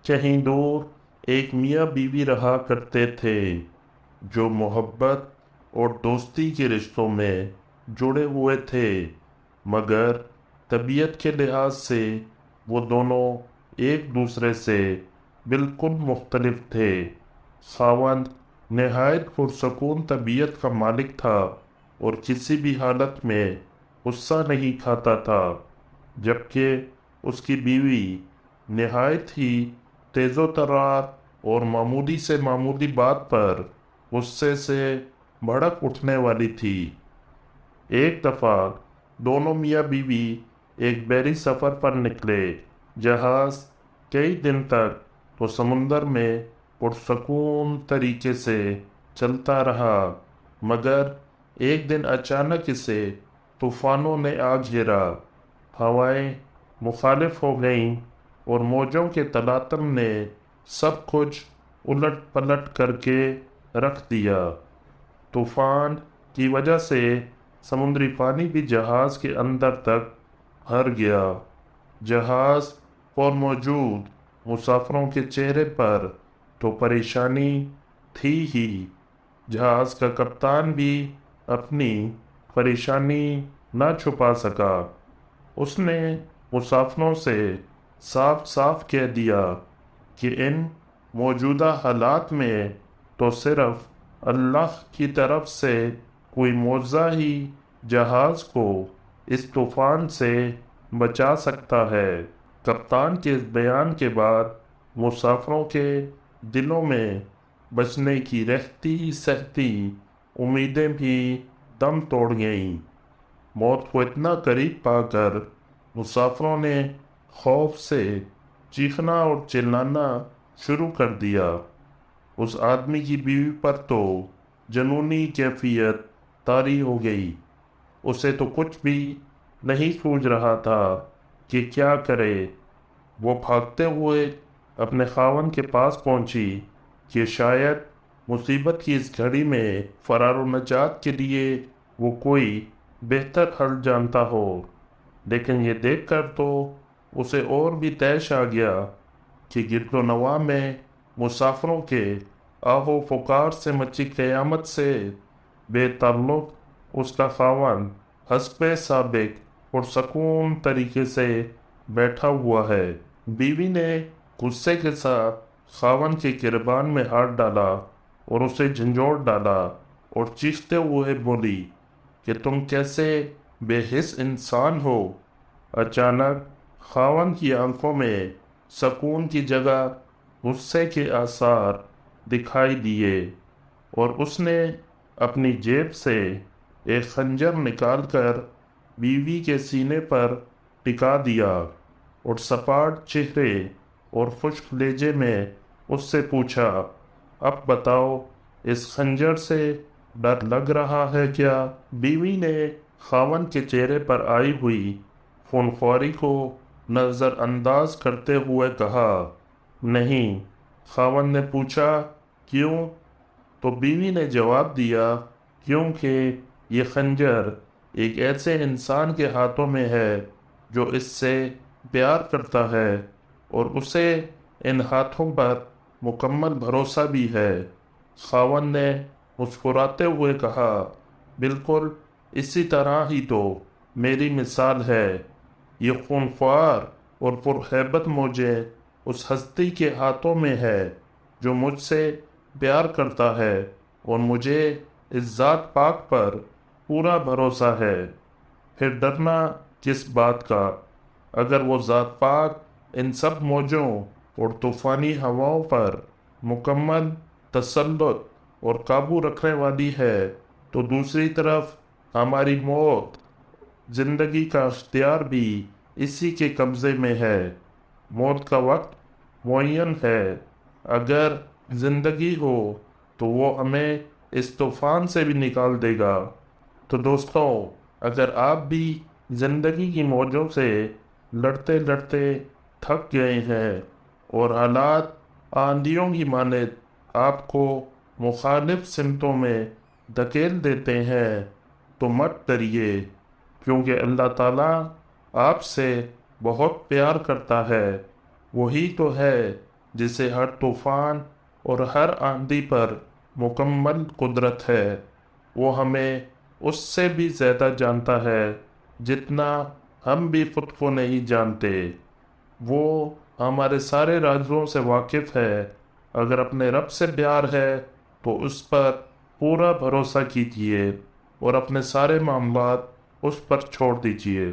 کہیں دور ایک میاں بیوی رہا کرتے تھے جو محبت اور دوستی کے رشتوں میں جڑے ہوئے تھے، مگر طبیعت کے لحاظ سے وہ دونوں ایک دوسرے سے بالکل مختلف تھے۔ خاوند نہایت پرسکون طبیعت کا مالک تھا اور کسی بھی حالت میں غصہ نہیں کھاتا تھا، جبکہ اس کی بیوی نہایت ہی تیز و ترار اور معمولی سے معمولی بات پر غصے سے بھڑک اٹھنے والی تھی۔ ایک دفعہ دونوں میاں بیوی ایک بحری سفر پر نکلے۔ جہاز کئی دن تک تو سمندر میں پرسکون طریقے سے چلتا رہا، مگر ایک دن اچانک اسے طوفانوں نے آ گھیرا۔ ہوائیں مخالف ہو گئیں اور موجوں کے تلاطم نے سب کچھ الٹ پلٹ کر کے رکھ دیا۔ طوفان کی وجہ سے سمندری پانی بھی جہاز کے اندر تک بھر گیا۔ جہاز پر موجود مسافروں کے چہرے پر تو پریشانی تھی ہی، جہاز کا کپتان بھی اپنی پریشانی نہ چھپا سکا۔ اس نے مسافروں سے صاف صاف کہہ دیا کہ ان موجودہ حالات میں تو صرف اللہ کی طرف سے کوئی معجزہ ہی جہاز کو اس طوفان سے بچا سکتا ہے۔ کپتان کے اس بیان کے بعد مسافروں کے دلوں میں بچنے کی رہتی سہتی امیدیں بھی دم توڑ گئیں۔ موت کو اتنا قریب پا کر مسافروں نے خوف سے چیخنا اور چلانا شروع کر دیا۔ اس آدمی کی بیوی پر تو جنونی کیفیت طاری ہو گئی۔ اسے تو کچھ بھی نہیں سوجھ رہا تھا کہ کیا کرے۔ وہ بھاگتے ہوئے اپنے خاوند کے پاس پہنچی کہ شاید مصیبت کی اس گھڑی میں فرار و نجات کے لیے وہ کوئی بہتر حل جانتا ہو، لیکن یہ دیکھ کر تو اسے اور بھی طیش آ گیا کہ گرد و نواح میں مسافروں کے آہ و پکار سے مچی قیامت سے بے تعلق اس کا خاوند حسب سابق پرسکون طریقے سے بیٹھا ہوا ہے۔ بیوی نے غصے کے ساتھ خاوند کے گریبان میں ہاتھ ڈالا اور اسے جھنجھوڑ ڈالا اور چیختے ہوئے بولی کہ تم کیسے بے حس انسان ہو۔ اچانک خاوند کی آنکھوں میں سکون کی جگہ غصے کے آثار دکھائی دیے اور اس نے اپنی جیب سے ایک خنجر نکال کر بیوی کے سینے پر ٹکا دیا اور سپاٹ چہرے اور خشک لہجے میں اس سے پوچھا، اب بتاؤ اس خنجر سے ڈر لگ رہا ہے کیا؟ بیوی نے خاوند کے چہرے پر آئی ہوئی خونخواری کو نظر انداز کرتے ہوئے کہا، نہیں۔ خاوند نے پوچھا، کیوں؟ تو بیوی نے جواب دیا، کیونکہ یہ خنجر ایک ایسے انسان کے ہاتھوں میں ہے جو اس سے پیار کرتا ہے اور اسے ان ہاتھوں پر مکمل بھروسہ بھی ہے۔ خاوند نے مسکراتے ہوئے کہا، بالکل اسی طرح ہی تو میری مثال ہے۔ یہ خونخوار اور پرہیبت موجیں اس ہستی کے ہاتھوں میں ہے جو مجھ سے پیار کرتا ہے اور مجھے اس ذات پاک پر پورا بھروسہ ہے۔ پھر ڈرنا کس بات کا؟ اگر وہ ذات پاک ان سب موجوں اور طوفانی ہواؤں پر مکمل تسلط اور قابو رکھنے والی ہے تو دوسری طرف ہماری موت، زندگی کا اختیار بھی اسی کے قبضے میں ہے۔ موت کا وقت معین ہے، اگر زندگی ہو تو وہ ہمیں اس طوفان سے بھی نکال دے گا۔ تو دوستوں، اگر آپ بھی زندگی کی موجوں سے لڑتے لڑتے تھک گئے ہیں اور حالات آندھیوں کی مانند آپ کو مخالف سمتوں میں دھکیل دیتے ہیں تو مت ڈریے، کیونکہ اللہ تعالیٰ آپ سے بہت پیار کرتا ہے۔ وہی تو ہے جسے ہر طوفان اور ہر آندھی پر مکمل قدرت ہے، وہ ہمیں اس سے بھی زیادہ جانتا ہے جتنا ہم بھی خود کو نہیں جانتے۔ وہ ہمارے سارے رازوں سے واقف ہے۔ اگر اپنے رب سے پیار ہے تو اس پر پورا بھروسہ کیجیے اور اپنے سارے معاملات اس پر چھوڑ دیجیے۔